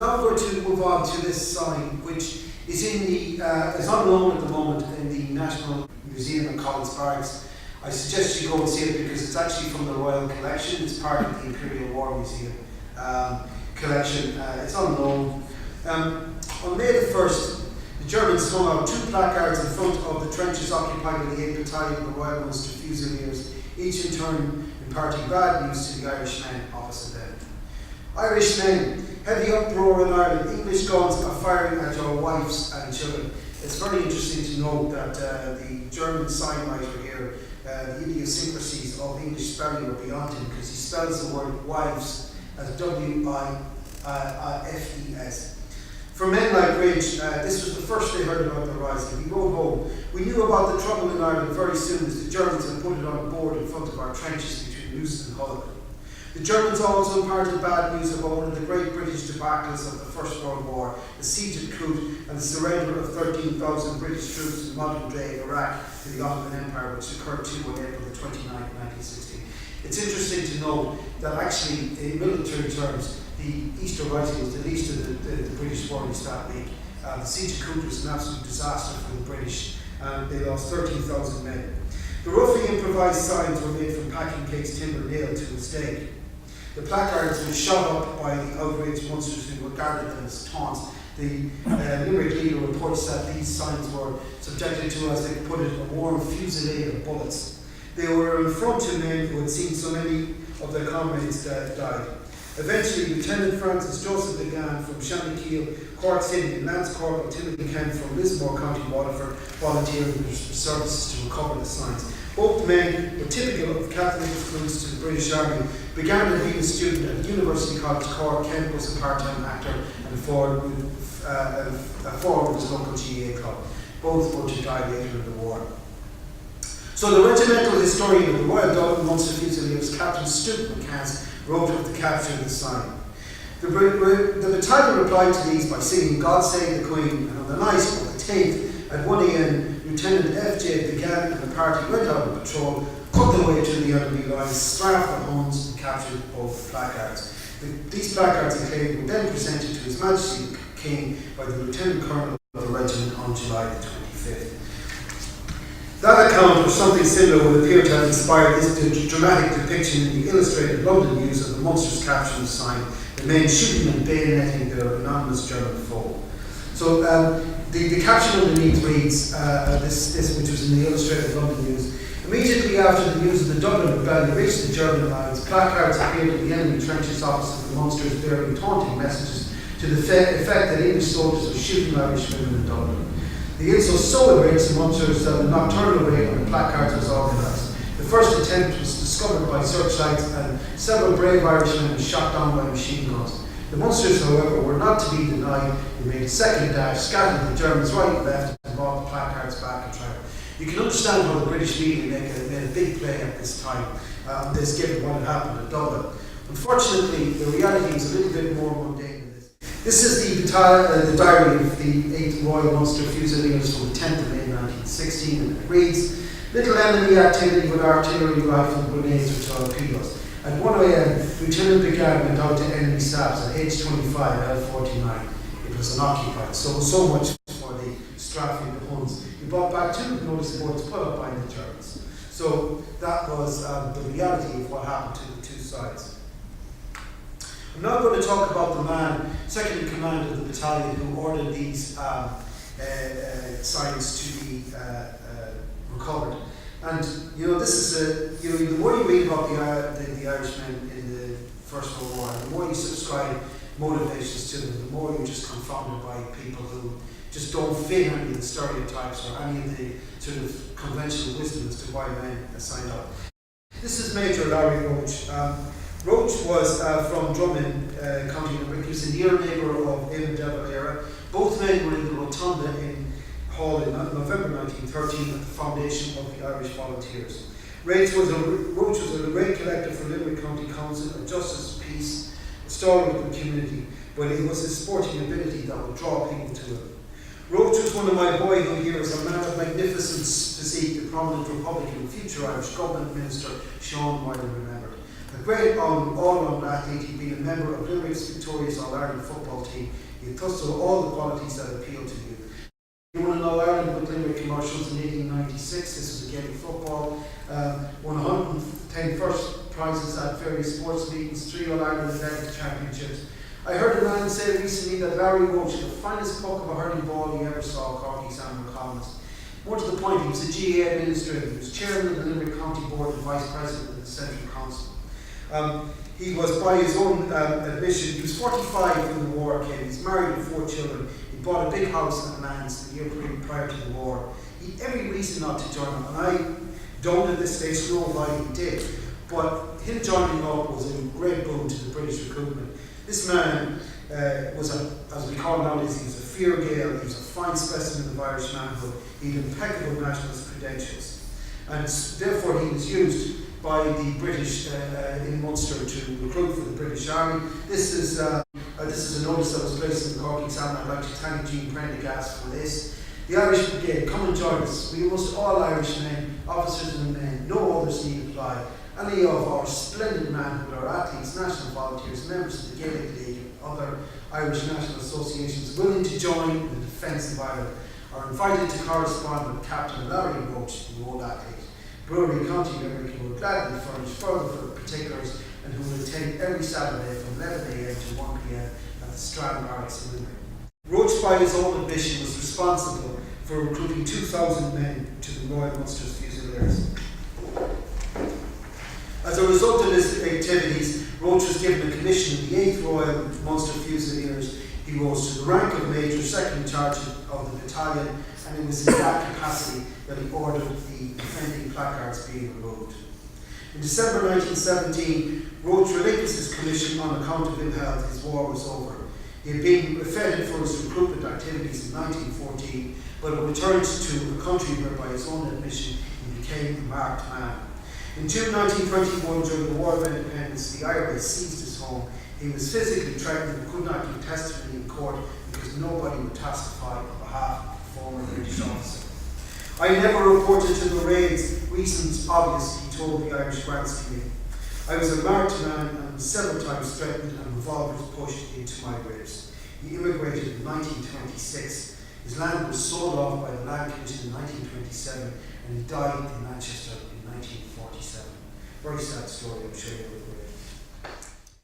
Now we're going to move on to this sign, which is is on loan at the moment in the National Museum in Collins Parks. I suggest you go and see it because it's actually from the Royal Collection. It's part of the Imperial War Museum collection. It's on loan. On May the 1st, the Germans hung out 2 placards in front of the trenches occupied by the 8th Battalion of the Royal Ulster Fusiliers, each in turn imparting bad news to the Irish men opposite them. Irish men, heavy uproar in Ireland, English guns are firing at your wives and children. It's very interesting to note that the German sign writer here, the idiosyncrasies of English spelling are beyond him, because he spells the word wives as W-I-F-E-S. For men like Ridge, this was the first they heard about the rising. He wrote home, "We knew about the trouble in Ireland very soon as the Germans had put it on board in front of our trenches between Luce and Hull. The Germans also imparted bad news about one of the great British debacles of the First World War, the siege at Kut and the surrender of 13,000 British troops in modern-day Iraq to the Ottoman Empire, which occurred too on April the 29th, 1916. It's interesting to note that actually, in military terms, the Easter Rising was the least of the British worries that week. The siege at Kut was an absolute disaster for the British, and they lost 13,000 men. The roughly improvised signs were made from packing case timber nailed to a stake. The placards were shot up by the outraged Munsters who regarded them as taunts. The Limerick leader reports that these signs were subjected to, as they put it, a warm fusillade of bullets. They were an affront to men who had seen so many of their comrades die. Eventually, Lieutenant Francis Joseph Legan from Shanakeel, Cork City, and Lance Corporal Timothy Kent from Lismore County, Waterford, volunteered in their services to recover the signs. Both men were typical of Catholic influence to the British Army. Began as being a student at University College Cork. Kent was a part-time actor and forward with his local GAA club. Both were to die later in the war. So the regimental historian of the Royal Dublin Munster Fusiliers, Captain Stuart McCann, wrote of the capture of the sign. The battalion replied to these by singing God Save the Queen, and on the night of the 10th at 1 a.m, Lieutenant F.J. began and the party went out on patrol, cut their way through the enemy lines, strafed the Huns and captured both placards. These placards, he claimed, were then presented to His Majesty the King by the Lieutenant Colonel of the regiment on July the 25th. That account, or something similar, would appear to have inspired this dramatic depiction in the Illustrated London News of the Munsters capturing the sign, the men shooting and bayoneting their anonymous German foe. So the caption underneath reads, this which was in the Illustrated London News: immediately after the news of the Dublin rebellion reached the German lines, placards appeared in the enemy trenches opposite the Munsters bearing taunting messages to the effect that English soldiers were shooting Irish women in Dublin. The insult so enraged the Munsters that a nocturnal raid on the placards was organised. The first attempt was discovered by searchlights, and several brave Irishmen were shot down by machine guns. The Munsters, however, were not to be denied. They made a second dash, scattered the Germans right and left, and brought the placards back and tried. You can understand how the British media made a big play at this time, this given what had happened at Dublin. Unfortunately, the reality is a little bit more mundane than this. This is the diary of the 8th Royal Munster Fusiliers from the 10th of May 1916, and it reads: little enemy activity with artillery, rifle, grenades or torpedoes. At 1 a.m, Lieutenant Began went out to enemy stabs at H25 L49. It was unoccupied, so much for the strafing of the Huns. He brought back 2 notice boards put up by the Germans. So that was the reality of what happened to the two sides. I'm now going to talk about the man, second in command of the battalion, who ordered these signs to be recovered. And this is the more you read about the Irishmen in the First World War, the more you subscribe motivations to them, the more you're just confounded by people who just don't fit any of the stereotypes or any of the sort of conventional wisdom as to why men signed up. This is Major Larry Roach. Roach was from Drummond, County Limerick. He was a near neighbour of Eamon de Valera. Both men were in the Rotunda in Hall in November 1913 at the foundation of the Irish Volunteers. Roach was a rate collector for Limerick County Council, a justice of peace, a stalwart of the community, but it was his sporting ability that would draw people to him. Roach was one of my boyhood heroes, a man of magnificent physique, the prominent Republican and future Irish government minister Sean Moylan remembered. A great all-round athlete, he'd been a member of Limerick's victorious All-Ireland football team. He had thus all the qualities that appeal to you. He won an All-Ireland with Limerick commercials in 1896. This was a game of football. Won 110 first prizes at various sports meetings, 3 All-Ireland Athletics championships. I heard a man say recently that Larry Roach, the finest puck of a hurling ball he ever saw, Cork examiner columnist. More to the point, he was a GA administrator, he was chairman of the Limerick County Board and vice president of the Central Council. He was, by his own admission, he was 45 when the war came. He's married with 4 children. He bought a big house in Mans the year prior to the war. He had every reason not to join him, and I don't at this stage know why he did. But him joining up was a great boon to the British recruitment. This man was, as we call nowadays, he was a Fíor Gael, he was a fine specimen of Irish manhood, he had impeccable nationalist credentials. And therefore he was used by the British in Munster to recruit for the British Army. This is a notice that was placed in the Cork Examiner. I'd like to thank Jean Prendergast for this. The Irish Brigade, come and join us. We must all Irish men, officers and men, no others need apply. Any of our splendid manhood, our athletes, national volunteers, members of the Gaelic League and other Irish national associations willing to join in the defence of Ireland are invited to correspond with Captain Larry Roach, the old athlete. Brewery County Limerick, who will gladly furnish further for particulars and who will attend every Saturday from 11 a.m. to 1 p.m. at the Strand Barracks in Limerick. Roach, by his own admission, was responsible for recruiting 2,000 men to the Royal Munster's Fusiliers. As a result of his activities, Roach was given a commission in the 8th Royal Munster Fusiliers. He rose to the rank of Major, second in charge of the battalion, and it was in that capacity that he ordered the offending placards being removed. In December 1917, Roach relinquished his commission on account of ill health. His war was over. He had been feted for his recruitment activities in 1914, but returned to a country where, by his own admission, he became a marked man. In June 1921, during the War of Independence, the IRA seized his home. He was physically threatened and could not give testimony in court because nobody would testify on behalf of the former British officer. I never reported to the raids, reasons obvious, he told the Irish Grants Committee. I was a marked man and was several times threatened and revolvers pushed into my ribs. He immigrated in 1926. His land was sold off by the Land Commission in 1927 and he died in Manchester in 1947. Very sad story, I'm sure you're aware.